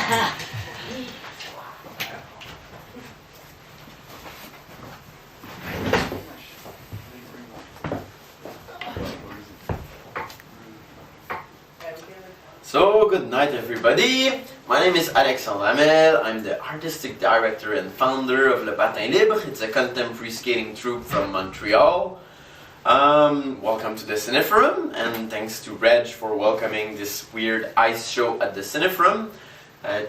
So, good night everybody. My name is Alexandre Hamel. I'm the artistic director and founder of Le Patin Libre. It's a contemporary skating troupe from Montreal. Welcome to the CineForum, and thanks to Reg for welcoming this weird ice show at the CineForum.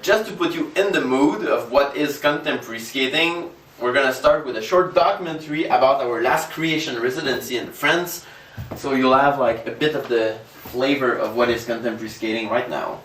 Just to put you in the mood of what is contemporary skating, we're gonna start with a short documentary about our last creation residency in France. So you'll have like a bit of the flavor of what is contemporary skating right now.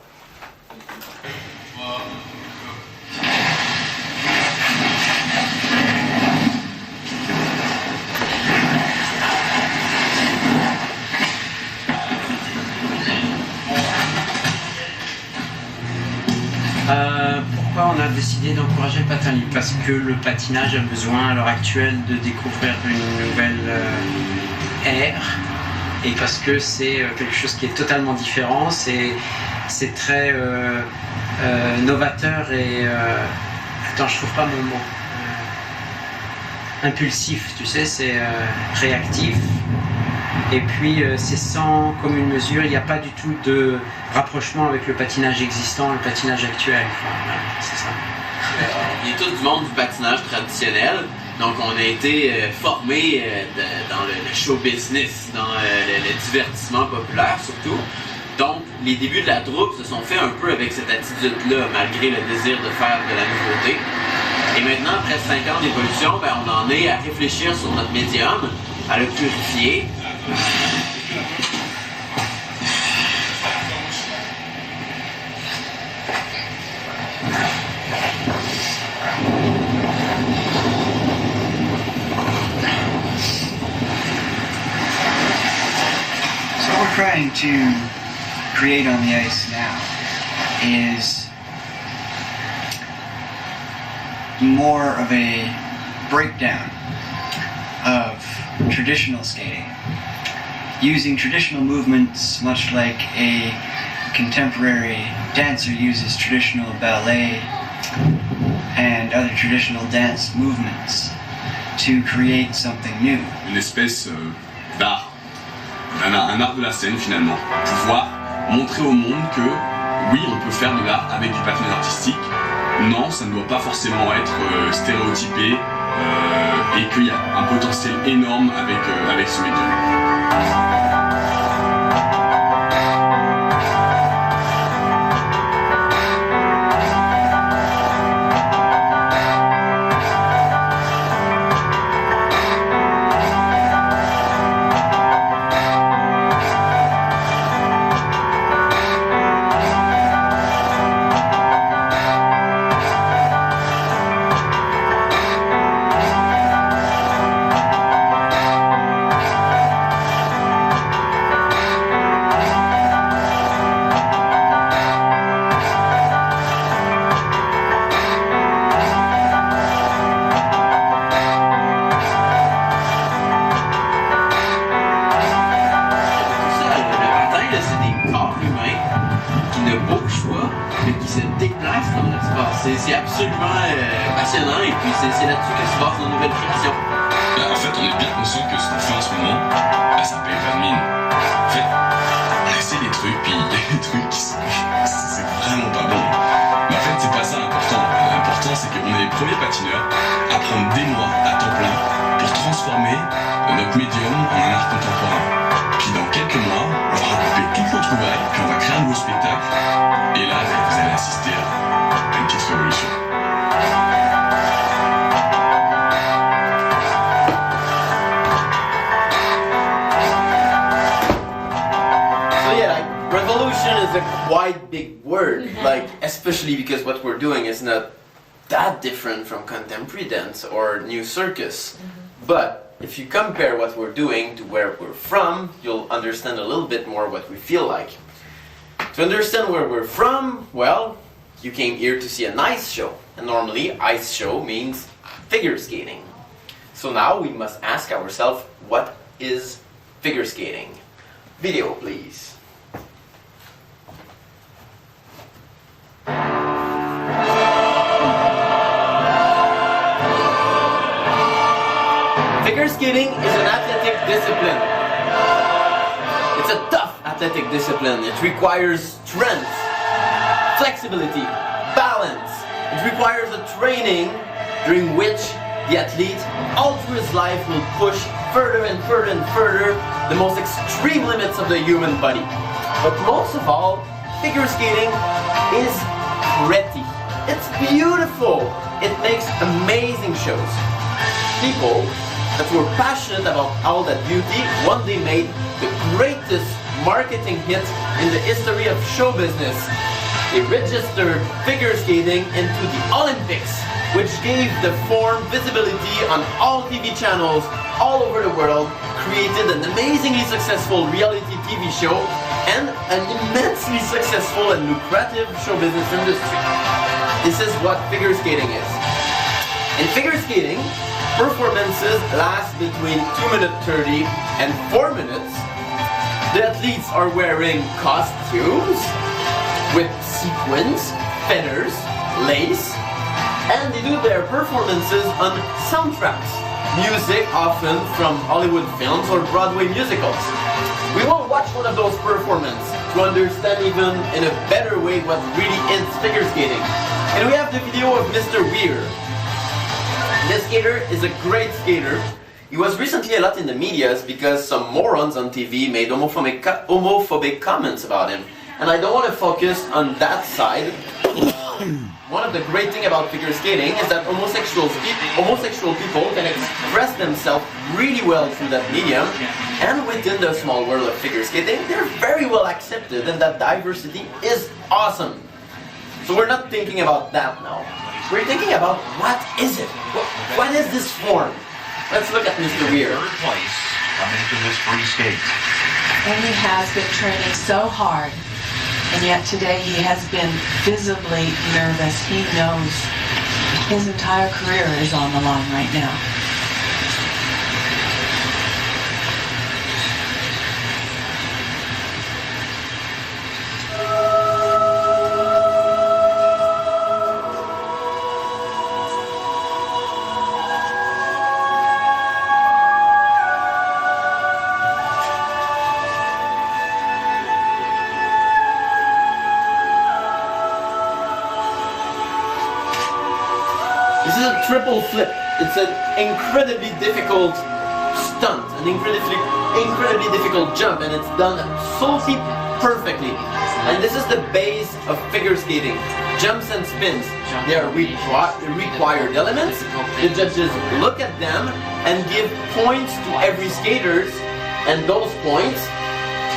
Pourquoi on a décidé d'encourager le patin libre? Parce que le patinage a besoin à l'heure actuelle de découvrir une nouvelle ère, et parce que c'est quelque chose qui est totalement différent, c'est très novateur et attends, je trouve pas mon mot, impulsif, tu sais, c'est réactif. Et puis c'est sans commune mesure, il n'y a pas du tout de rapprochement avec le patinage existant, le patinage actuel. Enfin, voilà, c'est ça. On est tous du monde du patinage traditionnel, donc on a été formés dans le show business, dans le divertissement populaire surtout. Donc les débuts de la troupe se sont faits un peu avec cette attitude-là, malgré le désir de faire de la nouveauté. Et maintenant, après 5 ans d'évolution, ben, on en est à réfléchir sur notre médium, à le purifier. So what we're trying to create on the ice now is more of a breakdown of traditional skating, using traditional movements much like a contemporary dancer uses traditional ballet and other traditional dance movements to create something new. Une espèce d'art, un art de la scène finalement, pouvoir montrer au monde que oui, on peut faire de l'art avec du patinage artistique. Non, ça ne doit pas forcément être stéréotypé, et qu'il y a un potentiel énorme avec ce médium. C'est absolument passionnant, et puis c'est là-dessus que se base nos nouvelles créations. En fait, on est bien conscient que ce qu'on fait en ce moment, ça paye pas de mine. En fait, on essaie des trucs, puis il y a des trucs qui sont... c'est vraiment pas bon. Mais en fait, c'est pas ça l'important. L'important, c'est qu'on est les premiers patineurs à prendre des mois à temps plein pour transformer notre médium en un art contemporain. Puis dans quelques mois, on va regrouper toutes nos trouvailles, puis on va créer un nouveau spectacle. Et là, vous allez assister à une petite révolution. So yeah, like, revolution is a quite big word, like, especially because what we're doing is not that different from contemporary dance or new circus. But if you compare what we're doing to where we're from, you'll understand a little bit more what we feel like. To understand where we're from, well, you came here to see an ice show. And normally, ice show means figure skating. So now we must ask ourselves, what is figure skating? Video, please. skating is an athletic discipline. It's a tough athletic discipline. It requires strength, flexibility, balance. It requires a training during which the athlete, all through his life, will push further and further and further the most extreme limits of the human body. But most of all, figure skating is pretty. It's beautiful. It makes amazing shows. People that were passionate about all that beauty one day made the greatest marketing hit in the history of show business. They registered figure skating into the Olympics, which gave the form visibility on all TV channels all over the world, created an amazingly successful reality TV show, and an immensely successful and lucrative show business industry. This is what figure skating is. In figure skating, performances last between 2 minutes 30 and 4 minutes. The athletes are wearing costumes with sequins, feathers, lace, and they do their performances on soundtracks, music often from Hollywood films or Broadway musicals. We will watch one of those performances to understand even in a better way what really is figure skating. And we have the video of Mr. Weir. This skater is a great skater. He was recently a lot in the media because some morons on TV made homophobic comments about him. And I don't want to focus on that side. One of the great things about figure skating is that homosexual people can express themselves really well through that medium, and within the small world of figure skating, they're very well accepted, and that diversity is awesome. So we're not thinking about that now. We're thinking about what is it? What is this form? Let's look at Mr. Weir. Third place coming to this free skate. And he has been training so hard, and yet today he has been visibly nervous. He knows his entire career is on the line right now. This is a triple flip. It's an incredibly difficult stunt, an incredibly difficult jump, and it's done absolutely perfectly. And this is the base of figure skating. Jumps and spins, they are required elements. The judges look at them and give points to every skater, and those points,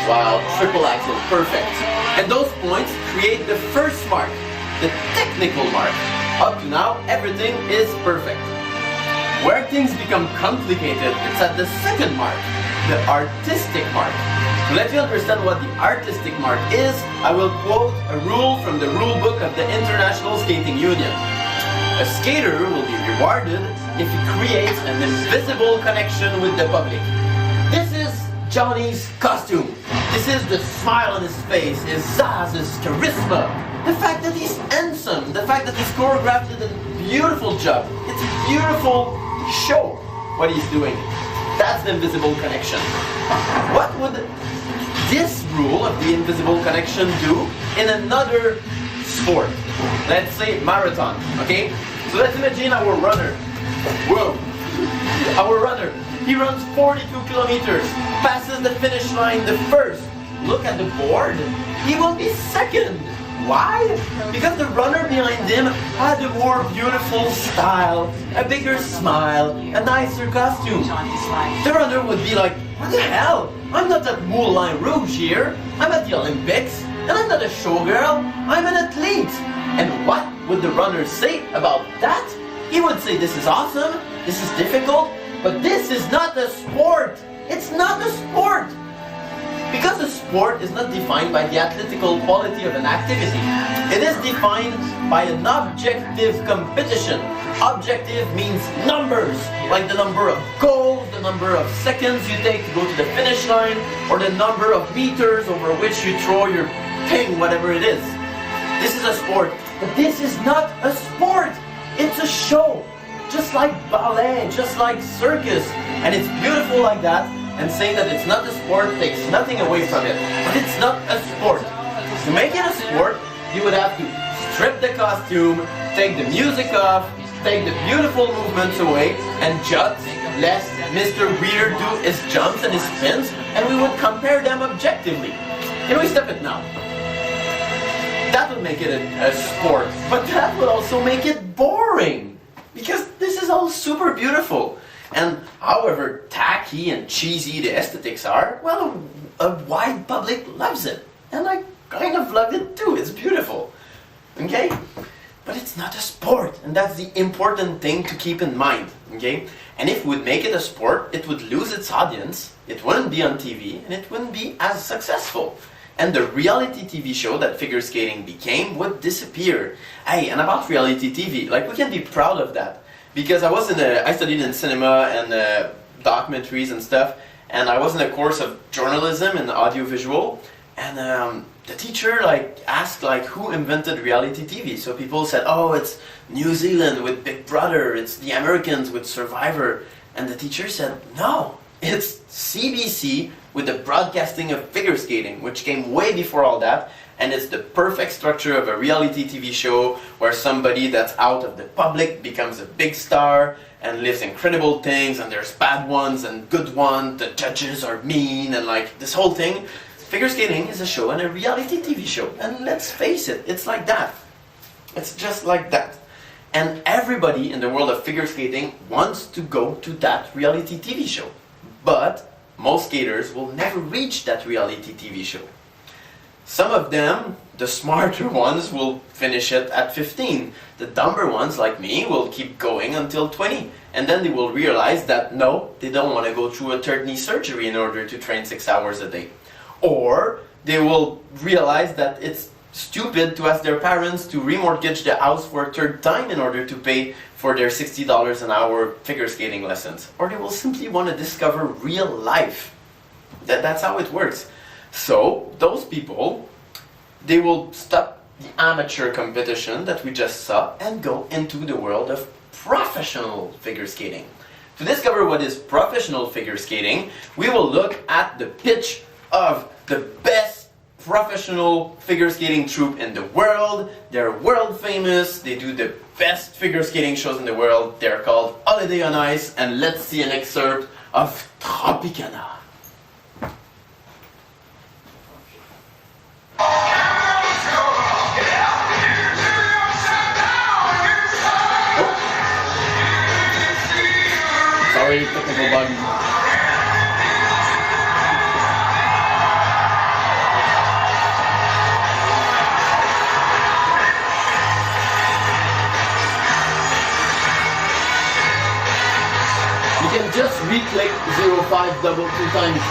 wow, triple axel, perfect. And those points create the first mark, the technical mark. Up to now, everything is perfect. Where things become complicated, it's at the second mark, the artistic mark. To let you understand what the artistic mark is, I will quote a rule from the rule book of the International Skating Union. A skater will be rewarded if he creates an invisible connection with the public. This is Johnny's costume. This is the smile on his face, his zazz, his charisma. The fact that he's handsome, the fact that he's choreographed a beautiful job. It's a beautiful show, what he's doing. That's the invisible connection. What would this rule of the invisible connection do in another sport? Let's say marathon, okay? So let's imagine our runner. Whoa! Our runner, he runs 42 kilometers, passes the finish line the first. Look at the board, he will be second. Why? Because the runner behind him had a more beautiful style, a bigger smile, a nicer costume. The runner would be like, what the hell? I'm not at Moulin Rouge here. I'm at the Olympics, and I'm not a showgirl. I'm an athlete. And what would the runner say about that? He would say, this is awesome, this is difficult, but this is not a sport. It's not a sport. Because a sport is not defined by the athletical quality of an activity. It is defined by an objective competition. Objective means numbers, like the number of goals, the number of seconds you take to go to the finish line, or the number of meters over which you throw your thing, whatever it is. This is a sport, but this is not a sport. It's a show. just like ballet, just like circus, and it's beautiful like that. And saying that it's not a sport takes nothing away from it, but it's not a sport. To make it a sport, you would have to strip the costume, take the music off, take the beautiful movements away, and just let Mr. Weir do his jumps and his spins, and we would compare them objectively. Can we stop it now? That would make it a sport, but that would also make it boring, because this is all super beautiful. And however tacky and cheesy the aesthetics are, well, a wide public loves it. And I kind of love it too, it's beautiful. Okay? But it's not a sport, and that's the important thing to keep in mind. Okay? And if we would make it a sport, it would lose its audience, it wouldn't be on TV, and it wouldn't be as successful. And the reality TV show that figure skating became would disappear. Hey, and about reality TV, like we can be proud of that. Because I studied in cinema and documentaries and stuff, and I was in a course of journalism and audiovisual, and the teacher asked who invented reality TV. So people said, oh, it's New Zealand with Big Brother, it's the Americans with Survivor, and the teacher said, no, it's CBC with the broadcasting of figure skating, which came way before all that. And it's the perfect structure of a reality TV show where somebody that's out of the public becomes a big star and lives incredible things, and there's bad ones and good ones, the judges are mean, and this whole thing. Figure skating is a show and a reality TV show, and let's face it, it's like that. It's just like that. And everybody in the world of figure skating wants to go to that reality TV show. But most skaters will never reach that reality TV show. Some of them, the smarter ones, will finish it at 15. The dumber ones, like me, will keep going until 20. And then they will realize that no, they don't want to go through a third knee surgery in order to train 6 hours a day. Or they will realize that it's stupid to ask their parents to remortgage the house for a third time in order to pay for their $60 an hour figure skating lessons. Or they will simply want to discover real life. That's how it works. So, those people, they will stop the amateur competition that we just saw and go into the world of professional figure skating. To discover what is professional figure skating, we will look at the pitch of the best professional figure skating troupe in the world. They're world famous, they do the best figure skating shows in the world. They're called Holiday on Ice, and let's see an excerpt of Tropicana. Sorry, technical bug. You can just re-click 05 double 2 times.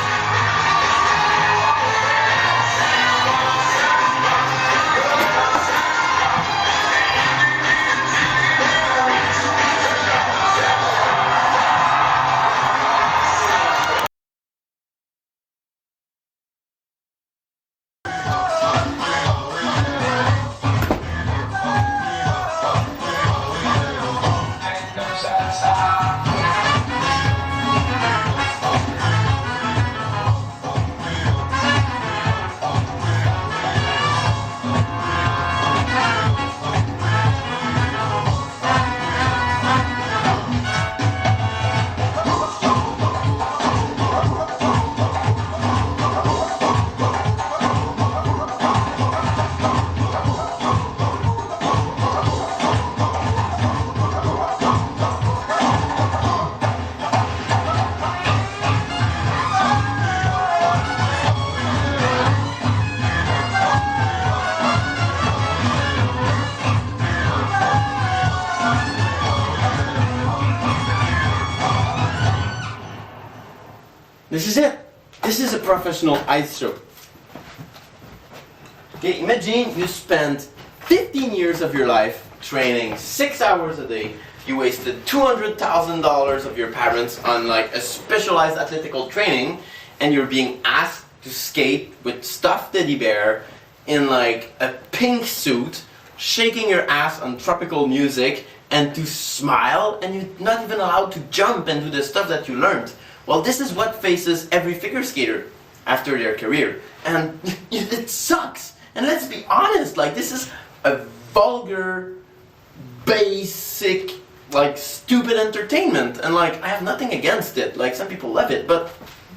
This is it. This is a professional ice show. Okay, imagine you spent 15 years of your life training 6 hours a day. You wasted $200,000 of your parents on a specialized athletical training, and you're being asked to skate with stuffed teddy bear in a pink suit shaking your ass on tropical music and to smile, and you're not even allowed to jump and do the stuff that you learned. Well, this is what faces every figure skater after their career, and it sucks. And let's be honest, like, this is a vulgar, basic, like, stupid entertainment, and like, I have nothing against it. Like, some people love it, but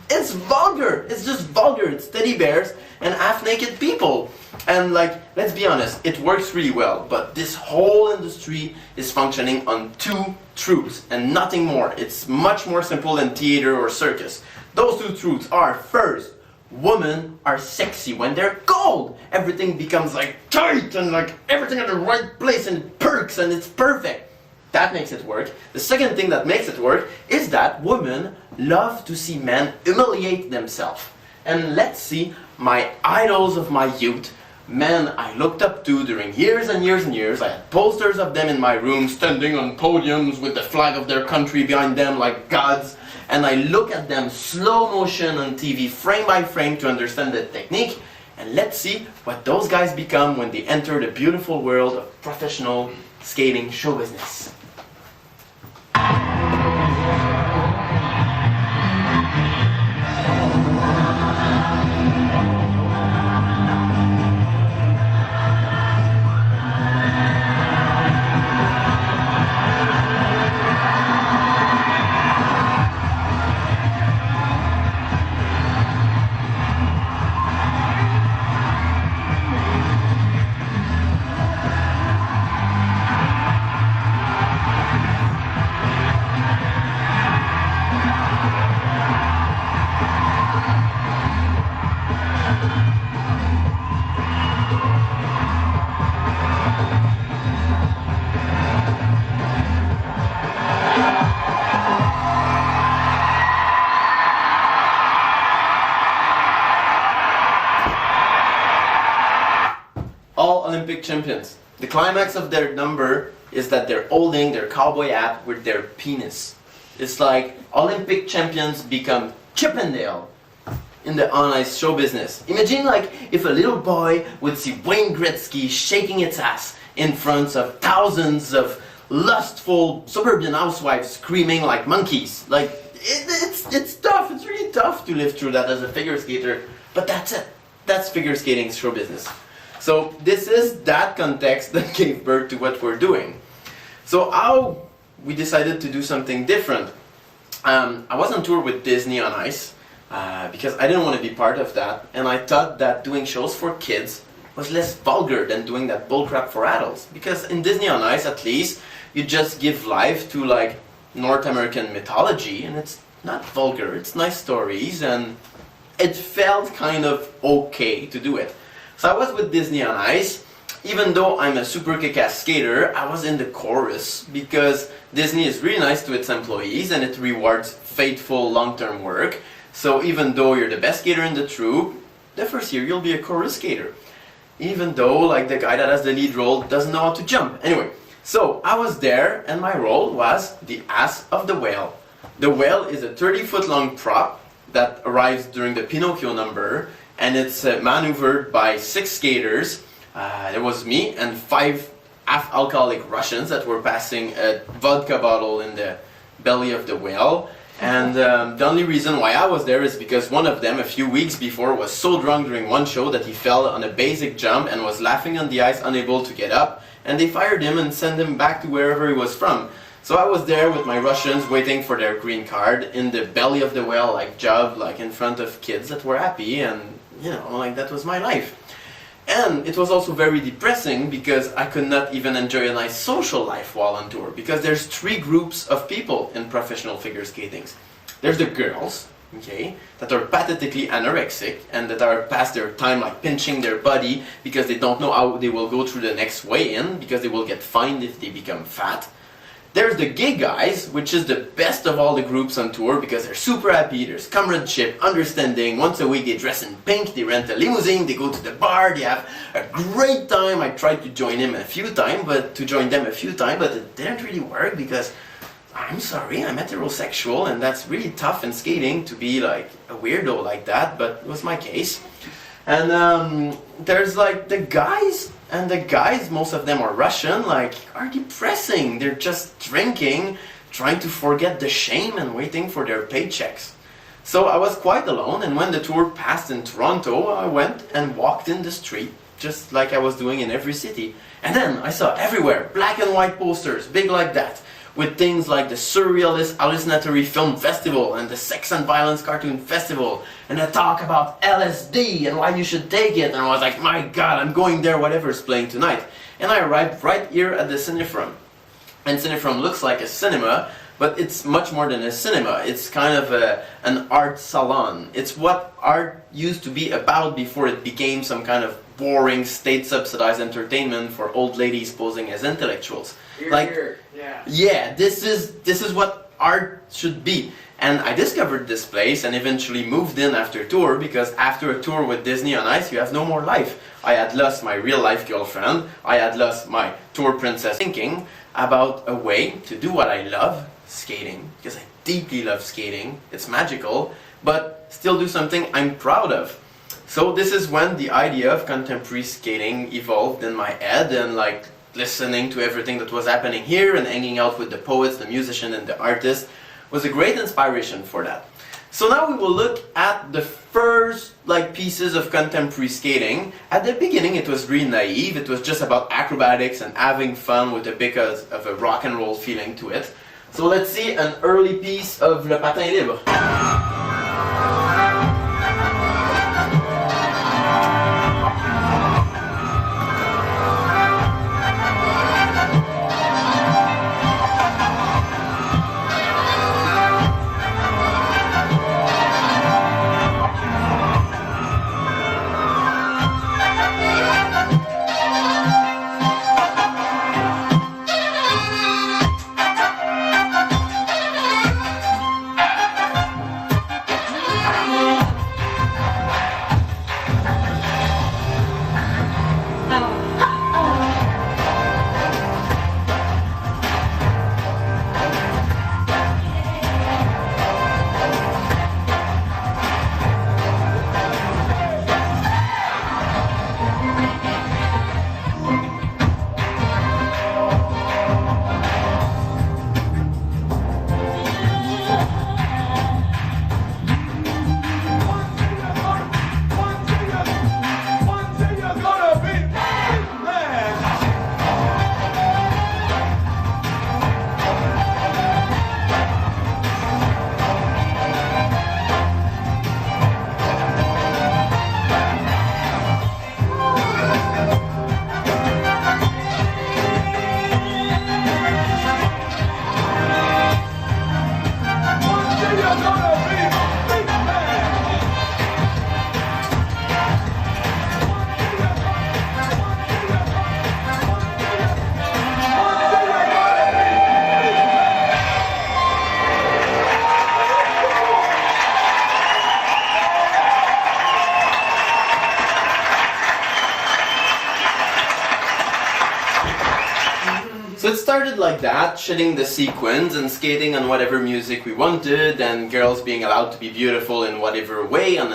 it's vulgar. It's just vulgar. It's teddy bears and half-naked people. And like, let's be honest, it works really well, but this whole industry is functioning on two truths and nothing more. It's much more simple than theater or circus. Those two truths are, first, women are sexy when they're cold. Everything becomes like tight and like everything in the right place and it perks and it's perfect. That makes it work. The second thing that makes it work is that women love to see men humiliate themselves. And let's see my idols of my youth, men I looked up to during years and years and years. I had posters of them in my room standing on podiums with the flag of their country behind them like gods. And I look at them slow motion on TV, frame by frame, to understand the technique. And let's see what those guys become when they enter the beautiful world of professional skating show business. Olympic champions. The climax of their number is that they're holding their cowboy hat with their penis. It's like Olympic champions become Chippendale in the on-ice show business. Imagine like if a little boy would see Wayne Gretzky shaking its ass in front of thousands of lustful suburban housewives screaming like monkeys. Like, it's tough, it's really tough to live through that as a figure skater, but that's it. That's figure skating's show business. So this is that context that gave birth to what we're doing. So how we decided to do something different. I was on tour with Disney on Ice because I didn't want to be part of that, and I thought that doing shows for kids was less vulgar than doing that bullcrap for adults. Because in Disney on Ice, at least, you just give life to like North American mythology, and it's not vulgar, it's nice stories, and it felt kind of okay to do it. So I was with Disney on Ice. Even though I'm a super kick-ass skater, I was in the chorus because Disney is really nice to its employees and it rewards faithful long-term work. So even though you're the best skater in the troupe, the first year you'll be a chorus skater. Even though like the guy that has the lead role doesn't know how to jump. Anyway, so I was there and my role was the ass of the whale. The whale is a 30-foot long prop that arrives during the Pinocchio number, and it's maneuvered by 6 skaters. There was me and 5 half-alcoholic Russians that were passing a vodka bottle in the belly of the whale. And the only reason why I was there is because one of them, a few weeks before, was so drunk during one show that he fell on a basic jump and was laughing on the ice, unable to get up. And they fired him and sent him back to wherever he was from. So I was there with my Russians waiting for their green card in the belly of the whale, like job, like in front of kids that were happy, and you know, like that was my life. And it was also very depressing because I could not even enjoy a nice social life while on tour, because there's 3 groups of people in professional figure skating. There's the girls, okay, that are pathetically anorexic and that are past their time like pinching their body because they don't know how they will go through the next weigh-in because they will get fined if they become fat. There's the gay guys, which is the best of all the groups on tour because they're super happy, there's comradeship, understanding. Once a week they dress in pink, they rent a limousine, they go to the bar, they have a great time. I tried to join them a few times, but it didn't really work because, I'm sorry, I'm heterosexual and that's really tough in skating to be like a weirdo like that, but it was my case. And there's like the guys and the guys, most of them are Russian, like, are depressing. They're just drinking, trying to forget the shame and waiting for their paychecks. So I was quite alone, and when the tour passed in Toronto, I went and walked in the street, just like I was doing in every city. And then I saw everywhere black and white posters, big like that, with things like the Surrealist Hallucinatory Film Festival and the Sex and Violence Cartoon Festival, and a talk about LSD and why you should take it, and I was like, my god, I'm going there, whatever's playing tonight. And I arrived right here at the CineForum. And CineForum looks like a cinema, but it's much more than a cinema. It's kind of an art salon. It's what art used to be about before it became some kind of boring state-subsidized entertainment for old ladies posing as intellectuals. Yeah, this is what art should be. And I discovered this place and eventually moved in after a tour, because after a tour with Disney on Ice, you have no more life. I had lost my real-life girlfriend. I had lost my tour princess. Thinking about a way to do what I love, skating, because I deeply love skating. It's magical, but still do something I'm proud of. So this is when the idea of contemporary skating evolved in my head, and like listening to everything that was happening here and hanging out with the poets, the musicians, and the artists was a great inspiration for that. So now we will look at the first pieces of contemporary skating. At the beginning it was really naive. It was just about acrobatics and having fun with a bit of a rock and roll feeling to it. So let's see an early piece of Le Patin Libre. So it started like that, shedding the sequins and skating on whatever music we wanted, and girls being allowed to be beautiful in whatever way, and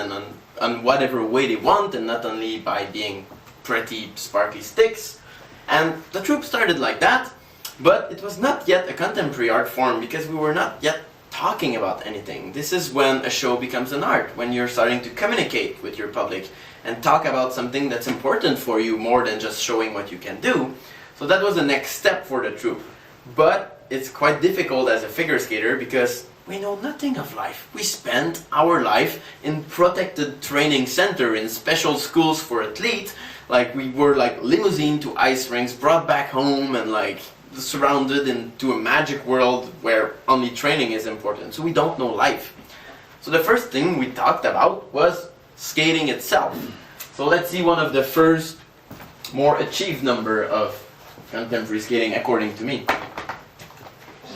on whatever way they want, and not only by being pretty sparkly sticks. And the troupe started like that, but it was not yet a contemporary art form because we were not yet talking about anything. This is when a show becomes an art, when you're starting to communicate with your public and talk about something that's important for you more than just showing what you can do. So that was the next step for the troupe. But it's quite difficult as a figure skater because we know nothing of life. We spent our life in protected training center, in special schools for athletes. Like we were like limousine to ice rinks, brought back home, and like surrounded into a magic world where only training is important. So we don't know life. So the first thing we talked about was skating itself. So let's see one of the first more achieved number of contemporary skating according to me.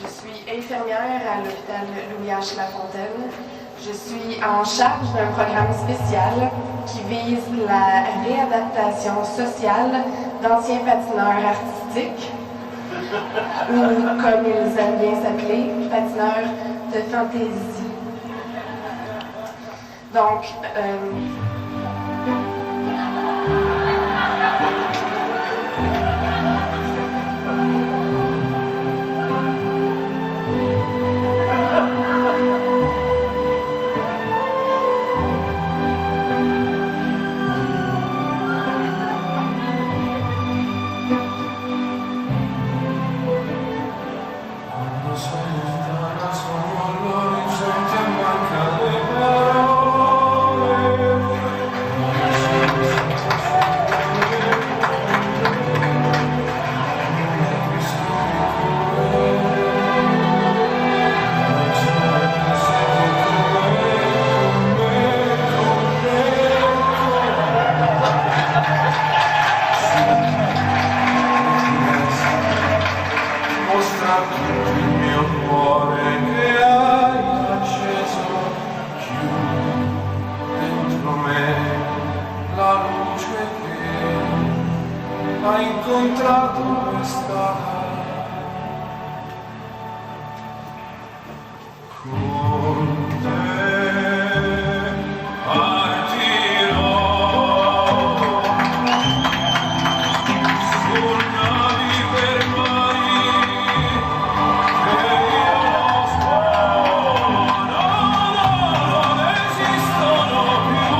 Je suis infirmière à l'hôpital Louis-H. Lafontaine. Je suis en charge d'un programme spécial qui vise la réadaptation sociale d'anciens patineurs artistiques, ou comme ils aiment bien s'appeler, patineurs de fantaisie. Donc, il mio cuore che hai acceso, chiudi dentro me la luce che ha incontrato questa con te partirò su navi per mari che io sono, non esistono più,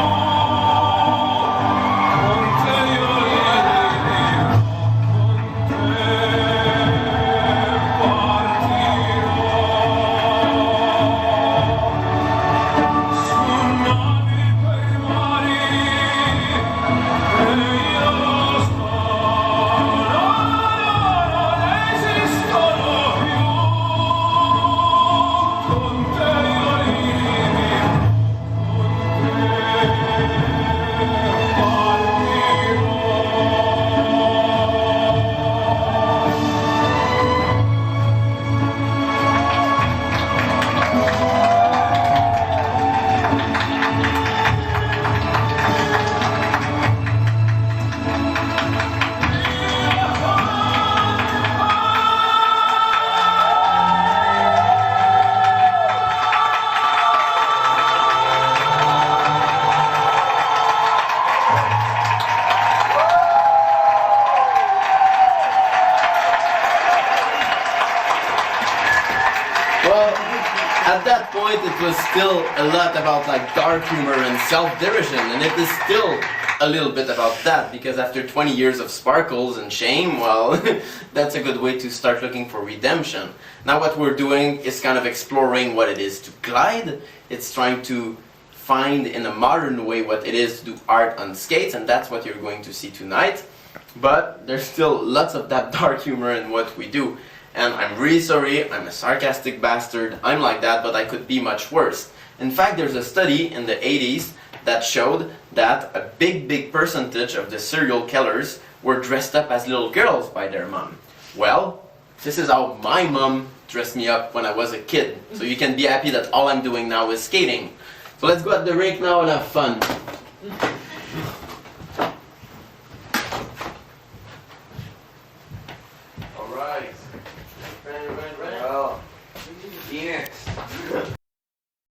con te io li vivrò, con te partirò. Su navi per mari e io sono, non esistono più, con te io li vivrò, con te partirò. Well, at that point it was still a lot about like dark humor and self-derision, and it is still a little bit about that, because after 20 years of sparkles and shame, well, that's a good way to start looking for redemption. Now what we're doing is kind of exploring what it is to glide. It's trying to find in a modern way what it is to do art on skates, and that's what you're going to see tonight. But there's still lots of that dark humor in what we do. And I'm really sorry, I'm a sarcastic bastard, I'm like that, but I could be much worse. In fact, there's a study in the 80s that showed that a big percentage of the serial killers were dressed up as little girls by their mom. Well, this is how my mom dressed me up when I was a kid. So you can be happy that all I'm doing now is skating. So let's go at the rink now and have fun.